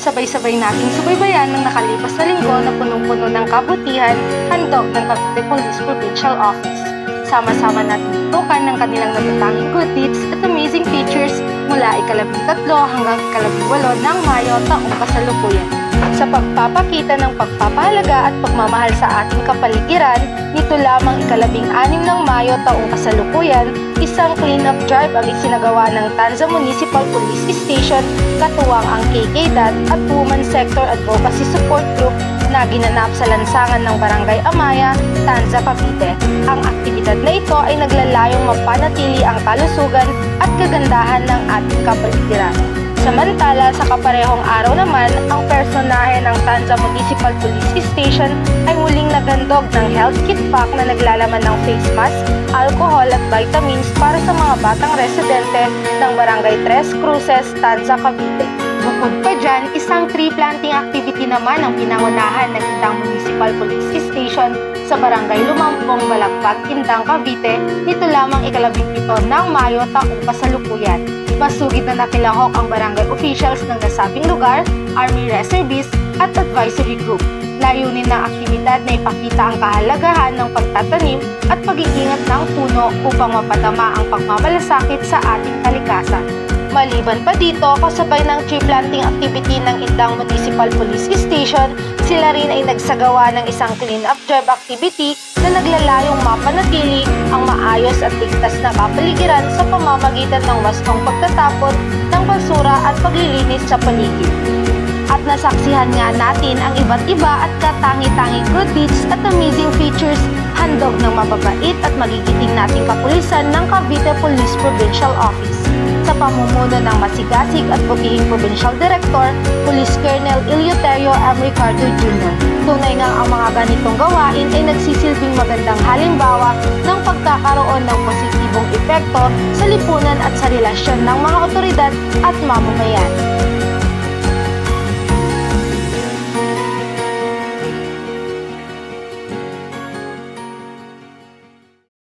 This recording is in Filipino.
Sabay-sabay nating subaybayan ng nakalipas na linggo na punong-puno ng kabutihan, handog ng Cavite Police Provincial Office. Sama-sama natin tutukan ng kanilang natatanging good deeds at amazing features mula ika-13 hanggang ika-18 ng Mayo taong kasalukuyan. Sa pagpapakita ng pagpapahalaga at pagmamahal sa ating kapaligiran, nito lamang ika-16 ng Mayo taong kasalukuyan, isang clean-up drive ang isinagawa ng Tanza Municipal Police Station katuwang ang KKDAD at Women Sector Advocacy Support Group na ginanap sa lansangan ng Barangay Amaya, Tanza, Cavite. Ang aktibidad na ito ay naglalayong mapanatili ang kalusugan at kagandahan ng ating kapaligiran. Samantala, sa kaparehong araw naman, ang personahe ng Tanza Municipal Police Station ay muling nagandog ng health kit pack na naglalaman ng face mask, alcohol at vitamins para sa mga batang residente ng Barangay Tres Cruces, Tanza, Cavite. Bukod pa dyan, isang tree planting activity naman ang pinangunahan ng Indang Municipal Police Station sa Barangay Lumampong, Balagpag, Indang, Cavite, nito lamang ika-17 ng Mayo taong kasalukuyan. Masugid na nakilahok ang barangay officials ng nasabing lugar, Army Reservists at Advisory Group. Layunin ng aktibidad na ipakita ang kahalagahan ng pagtatanim at pag-iingat ng puno upang mapatama ang pagmamalasakit sa ating kalikasan. Maliban pa dito, kasabay ng tree planting activity ng Indang Municipal Police Station, sila rin ay nagsagawa ng isang clean-up drive activity na naglalayong mapanatili ang maayos at ligtas na kapaligiran sa pamamagitan ng wastong pagtatapon ng basura at paglilinis sa paligid. At nasaksihan nga natin ang iba't iba at katangi-tanging good deeds at amazing features handog ng mababait at magigiting nating kapulisan ng Cavite Police Provincial Office. Sa pamumuno ng masigasig at putihing Provincial Director, Police Colonel Eleuterio M. Ricardo Jr. Tunay nga ang mga ganitong gawain ay nagsisilbing magandang halimbawa ng pagkakaroon ng positibong epekto sa lipunan at sa relasyon ng mga otoridad at mamamayan.